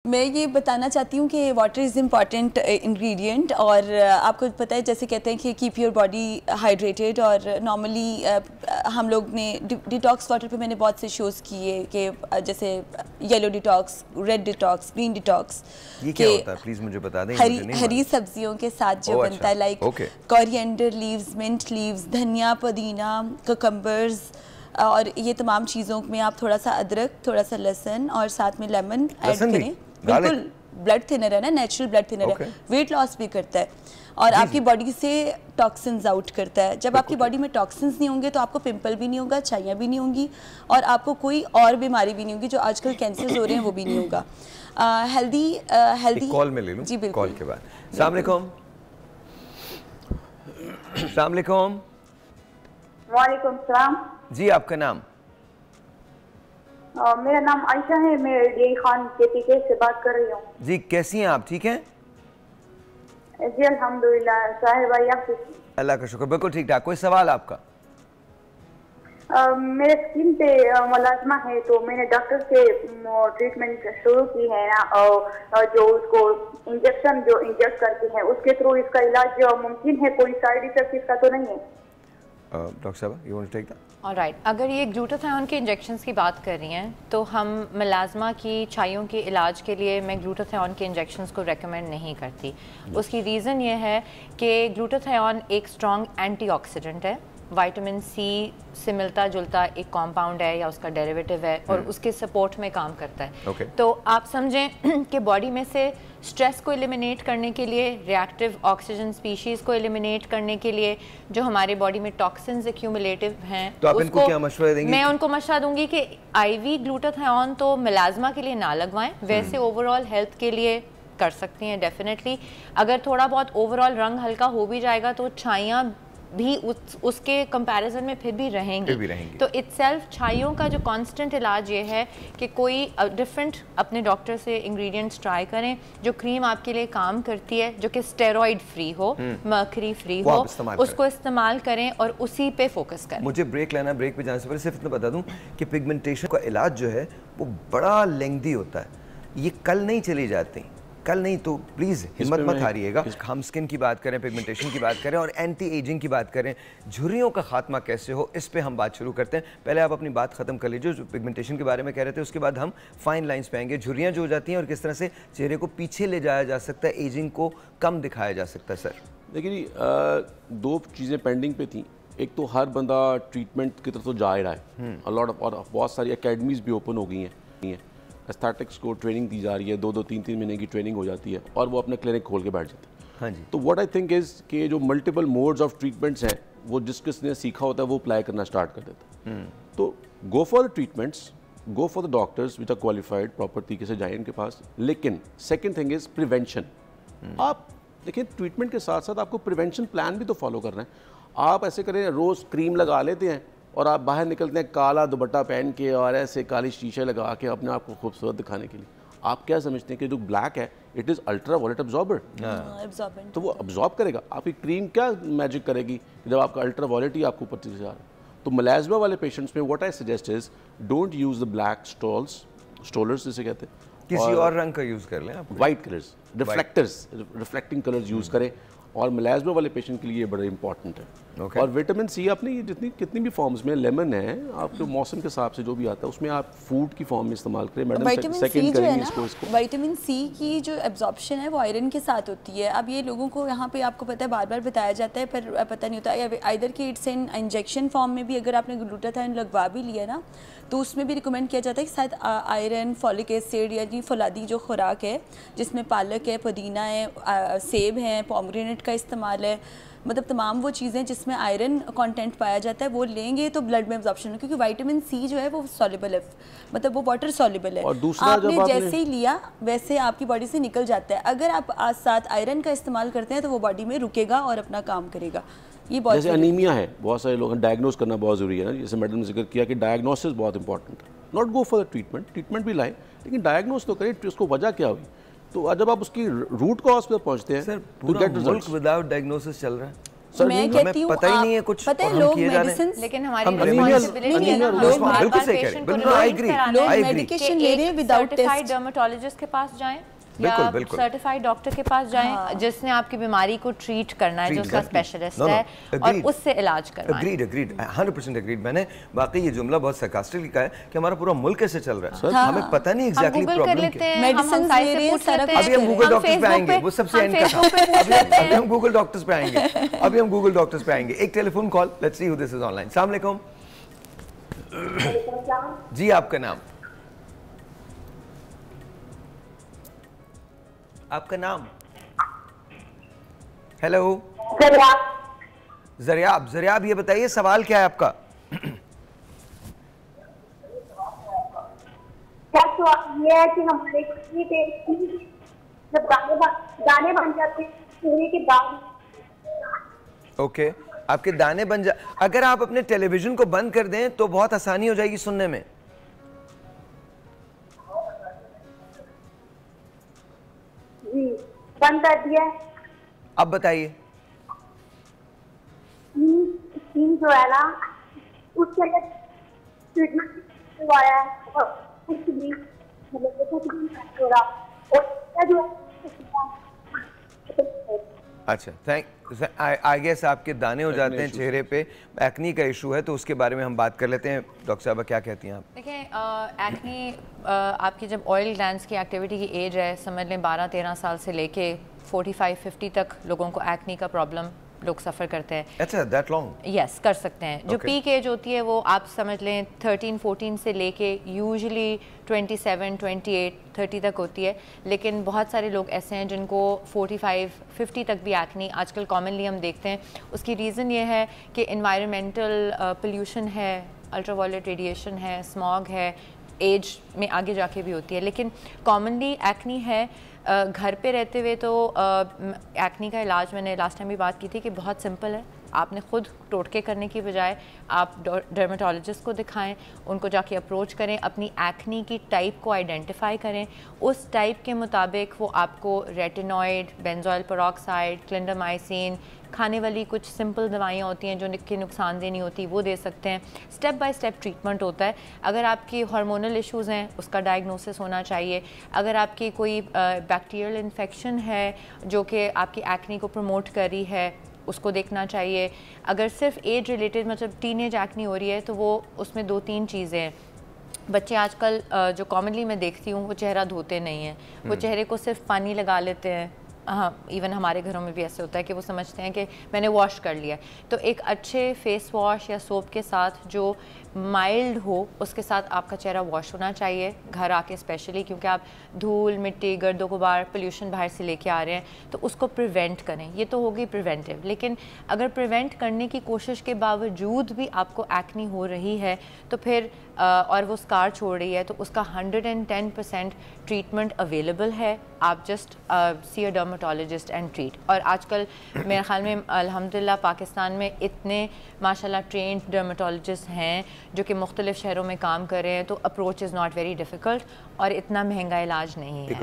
मैं ये बताना चाहती हूँ कि वाटर इज़ इम्पॉर्टेंट इंग्रेडिएंट और आपको पता है जैसे कहते हैं कि कीप योर बॉडी हाइड्रेटेड और नॉर्मली हम लोग ने डिटॉक्स वाटर पे मैंने बहुत से शोज़ किए कि जैसे yellow detox, red detox, green detox. ये क्या होता है प्लीज़ मुझे बता दें। हरी सब्जियों के साथ जो बनता है like coriander leaves, mint leaves, dhania, pudina, कुकम्बर्स और ये तमाम चीज़ों में आप थोड़ा सा अदरक, थोड़ा सा लहसुन और साथ में लेमन ऐड करें। बिल्कुल ब्लड थिनर है ना, नेचुरल ब्लड थिनर है, वेट लॉस भी करता है और आपकी बॉडी से टॉक्सिन्स आउट करता है। जब आपकी बॉडी में टॉक्सिन्स नहीं होंगे तो आपको पिंपल भी नहीं होगा, छाइयाँ भी नहीं होंगी और आपको कोई और बीमारी भी नहीं होगी जो आजकल कैंसर हो रहे हैं वो भी नहीं होगा। हेल्दी कॉल में ले लूं। जी बिल्कुल। कॉल के बाद अस्सलाम वालेकुम। अस्सलाम वालेकुम। वालेकुम सलाम जी, आपका नाम? मेरा नाम आयशा है, मैं डी खान KPK से बात कर रही हूँ। जी, कैसी हैं आप? ठीक हैं जी अल्हम्दुलिल्लाह। साहिर भाई आप? अल्लाह का शुक्र, बिल्कुल ठीक ठाक। कोई सवाल आपका? मेरे स्किन पे मुलाजमा है तो मैंने डॉक्टर से ट्रीटमेंट शुरू की है ना, जो उसको इंजेक्शन जो इंजेक्ट करते हैं उसके थ्रू इसका इलाज मुमकिन है? कोई साइड इफेक्ट इसका तो नहीं है? डॉक्टर साहब, you want to take that? Alright, अगर ये ग्लूटाथायोन के इंजेक्शंस की बात कर रही हैं तो हम मलाजमा की छाइयों के इलाज के लिए मैं ग्लूटाथायोन के इंजेक्शंस को रेकमेंड नहीं करती। उसकी रीज़न ये है कि ग्लूटाथायोन एक स्ट्रॉन्ग एंटीऑक्सीडेंट है, विटामिन सी से मिलता जुलता एक कंपाउंड है या उसका डेरिवेटिव है और उसके सपोर्ट में काम करता है। तो आप समझें कि बॉडी में से स्ट्रेस को एलिमिनेट करने के लिए, रिएक्टिव ऑक्सीजन स्पीशीज़ को एलिमिनेट करने के लिए, जो हमारे बॉडी में टॉक्सिन्स एक्यूमुलेटिव हैं, तो आप इनको क्या मशवरा देंगी? मैं उनको मशवरा दूंगी कि IV ग्लूटाथायोन तो मिलाजमा के लिए ना लगवाएं, वैसे ओवरऑल हेल्थ के लिए कर सकती हैं डेफिनेटली। अगर थोड़ा बहुत ओवरऑल रंग हल्का हो भी जाएगा तो छाइयाँ भी उसके कंपैरिजन में फिर भी रहेंगी। तो इटसेल्फ छाइयों का जो कांस्टेंट इलाज ये है कि कोई डिफरेंट अपने डॉक्टर से इंग्रेडिएंट्स ट्राई करें, जो क्रीम आपके लिए काम करती है, जो कि स्टेरॉइड फ्री हो, मर्करी फ्री हो, उसको इस्तेमाल करें और उसी पे फोकस करें। मुझे ब्रेक लेना, ब्रेक पे जाने से पहले सिर्फ इतना बता दूं कि पिगमेंटेशन का इलाज जो है वो बड़ा लेंथी होता है, ये कल नहीं चली जाती, कल नहीं, तो प्लीज़ हिम्मत मत हारिएगा। हम स्किन की बात करें, पिगमेंटेशन की बात करें और एंटी एजिंग की बात करें, झुर्रियों का खात्मा कैसे हो, इस पे हम बात शुरू करते हैं। पहले आप अपनी बात ख़त्म कर लीजिए जो पिगमेंटेशन के बारे में कह रहे थे, उसके बाद हम फाइन लाइंस पे आएंगे, झुर्रियाँ जो हो जाती हैं और किस तरह से चेहरे को पीछे ले जाया जा सकता है, एजिंग को कम दिखाया जा सकता है। सर देखिए, दो चीज़ें पेंडिंग पे थी। एक तो हर बंदा ट्रीटमेंट की तरफ तो जा ही रहा है, अलॉट ऑफ, और बहुत सारी अकेडमीज़ भी ओपन हो गई हैं, एस्थेटिक्स को ट्रेनिंग दी जा रही है, 2-3 महीने की ट्रेनिंग हो जाती है और वो अपने क्लिनिक खोल के बैठ जाते हैं। हाँ जी। तो व्हाट आई थिंक इज़ कि जो मल्टीपल मोड्स ऑफ ट्रीटमेंट्स हैं वो जिसने सीखा होता है वो अप्लाई करना स्टार्ट कर देता है। तो go for the treatments, go for the doctors which are qualified, proper तरीके से जाए इनके पास। लेकिन सेकेंड थिंग इज़ प्रिवेंशन। आप देखिए, ट्रीटमेंट के साथ साथ आपको प्रिवेंशन प्लान भी तो फॉलो करना है। आप ऐसे करें, रोज़ क्रीम लगा लेते हैं और आप बाहर निकलते हैं काला दुपट्टा पहन के और ऐसे काली शीशे लगा के अपने आप को खूबसूरत दिखाने के लिए। आप क्या समझते हैं कि जो ब्लैक है it is ultraviolet absorber, तो वो अब्जॉर्ब करेगा। आपकी क्रीम क्या मैजिक करेगी जब आपका अल्ट्रा वायलेट ही आपको ऊपर से जा रहा है। तो मलाजमा वाले पेशेंट्स में what I suggest is don't use the black स्टोलर्स जिसे कहते हैं, किसी और रंग का यूज़ कर लें आप, white colours, reflecting colours use करें। और मलाजमा वाले पेशेंट के लिए बड़ा इंपॉर्टेंट है। और विटामिन सी आपने ये कितनी भी फॉर्म्स में, लेमन है, आपके मौसम के हिसाब से जो भी आता है उसमें आप फूड की फॉर्म में इस्तेमाल करें। मैडम सेकंड करेंगे इसको। विटामिन सी की जो एब्जॉर्प्शन है वो आयरन के साथ होती है। अब ये लोगों को यहाँ पे आपको पता है बार बार बताया जाता है पर पता नहीं होता, आइदर कि इट्स इन इंजेक्शन फॉर्म में भी अगर आपने ग्लूटाथायोन लगवा भी लिया ना तो उसमें भी रिकमेंड किया जाता है कि शायद आयरन, फॉलिक एसिड या जी फौलादी जो खुराक है जिसमें पालक है, पुदीना है, सेब है, पोमेग्रेनेट का इस्तेमाल है, मतलब तमाम वो चीज़ें जिसमें आयरन कंटेंट पाया जाता है वो लेंगे तो ब्लड में एब्जॉर्प्शन है, क्योंकि विटामिन सी जो है वो सॉल्युबल है, मतलब वो वाटर सॉल्युबल है। और दूसरा आपने जैसे ही लिया वैसे आपकी बॉडी से निकल जाता है। अगर आप आज साथ आयरन का इस्तेमाल करते हैं तो वो बॉडी में रुकेगा और अपना काम करेगा। ये बहुत जैसे अनीमिया है, बहुत सारे लोग डायग्नोस करना बहुत ज़रूरी है ना, जैसे मैडम ने जिक्र किया कि डायग्नोसिस बहुत इंपॉर्टेंट है। Not go for the treatment भी लाए, लेकिन डायग्नोस तो करें उसको वजह क्या हुई। तो जब आप उसकी रूट कॉज पर पहुंचते हैं, सर पूरा मुल्क विदाउट डायग्नोसिस चल रहा है। मैं कहती हूँ पता ही नहीं है कुछ, पता है लोग मेडिसिन, लेकिन हमारी रिस्पांसिबिलिटी है ना, लोग बिल्कुल सही कह रहे हैं, लोग मेडिकेशन ले रहे हैं विदाउट टेस्ट। डर्मेटोलॉजिस्ट के पास जाएं बिल्कुल, या बिल्कुल। सर्टिफाइड डॉक्टर के पास जाएं जिसने आपकी बीमारी को ट्रीट करना है, जो उसका स्पेशलिस्ट है, और उससे इलाज करवाएं। Agreed 100% agreed. मैंने वाकई ये जुमला बहुत sarcastically कहा है कि हमारा पूरा मुल्क कैसे चल रहा है, हमें पता नहीं एग्जैक्टली प्रॉब्लम क्या है। मेडिसिन ले रहे हैं, अभी हम गूगल डॉक्टर्स पे आएंगे, वो सबसे एंड का था। अभी हम गूगल डॉक्टर्स पे आएंगे। एक telephone call, let's see who this is online. अस्सलाम वालेकुम जी, आपका नाम? आपका नाम? हेलो, ज़रियाब, ये बताइए सवाल क्या है आपका? क्या सवाल ये है कि हमारे जब दाने बन जाते हैं सोने के बाद। ओके, आपके दाने बन जा, अगर आप अपने टेलीविजन को बंद कर दें तो बहुत आसानी हो जाएगी सुनने में। जी बंद कर दिया। अब बताइए। जो है ना उसके लिए ट्रीटमेंट करवाया है और कुछ भी मतलब हो रहा और अच्छा, थैंक आई गेस आपके दाने हो जाते हैं चेहरे पे, एक्नी का इशू है, तो उसके बारे में हम बात कर लेते हैं। डॉक्टर साहबा क्या कहती हैं आप? देखिए, एक्नी आपकी जब ऑयल ग्लैंड्स की एक्टिविटी की एज है, समझ लें 12-13 साल से लेके 45-50 तक लोगों को एक्नी का प्रॉब्लम लोग सफ़र करते हैं। अच्छा, दैट लॉन्ग? यस, कर सकते हैं। जो पीक एज होती है वो आप समझ लें 13-14 से लेके यूजुअली 27-28-30 तक होती है, लेकिन बहुत सारे लोग ऐसे हैं जिनको 45-50 तक भी एक्नी आजकल कॉमनली हम देखते हैं। उसकी रीज़न ये है कि इन्वायरमेंटल पोल्यूशन है, अल्ट्रावायलेट रेडिएशन है, स्मॉग है, एज में आगे जाके भी होती है, लेकिन कॉमनली एक्नी है। घर पे रहते हुए तो एक्नी का इलाज, मैंने लास्ट टाइम भी बात की थी कि बहुत सिंपल है। आपने खुद टोटके करने की बजाय आप डर्मेटोलॉजिस्ट को दिखाएं, उनको जाके अप्रोच करें, अपनी एक्नी की टाइप को आइडेंटिफाई करें, उस टाइप के मुताबिक वो आपको रेटिनॉइड, बेंजोइल पेरोक्साइड, क्लिंडामाइसिन, खाने वाली कुछ सिंपल दवाइयाँ होती हैं जो कि नुकसानदेह नहीं होती, वो दे सकते हैं। स्टेप बाय स्टेप ट्रीटमेंट होता है। अगर आपकी हार्मोनल इश्यूज़ हैं उसका डायग्नोसिस होना चाहिए। अगर आपकी कोई बैक्टीरियल इन्फेक्शन है जो कि आपकी एक्नी को प्रमोट कर रही है, उसको देखना चाहिए। अगर सिर्फ एज रिलेटेड मतलब टीनेज एक्नी हो रही है तो वो उसमें 2-3 चीज़ें हैं। बच्चे आजकल जो कॉमनली मैं देखती हूँ वो चेहरा धोते नहीं हैं, वो चेहरे को सिर्फ पानी लगा लेते हैं। हाँ, इवन हमारे घरों में भी ऐसे होता है कि वो समझते हैं कि मैंने वॉश कर लिया। तो एक अच्छे फेस वॉश या सोप के साथ जो माइल्ड हो उसके साथ आपका चेहरा वॉश होना चाहिए घर आके, स्पेशली क्योंकि आप धूल, मिट्टी, गर्दो गुबार, पोल्यूशन बाहर से लेके आ रहे हैं, तो उसको प्रिवेंट करें। ये तो होगी प्रिवेंटिव, लेकिन अगर प्रिवेंट करने की कोशिश के बावजूद भी आपको एक्नी हो रही है तो फिर और वो स्कार छोड़ रही है तो उसका 110% ट्रीटमेंट अवेलेबल है। आप just see a dermatologist and treat. और आजकल मेरे ख्याल में अल्हम्दुलिल्लाह पाकिस्तान में इतने माशाल्लाह ट्रेंड डर्मेटोलॉजिस्ट हैं जो कि मुख्तलिफ शहरों में काम कर रहे हैं, तो approach is not very difficult और इतना महंगा इलाज नहीं है।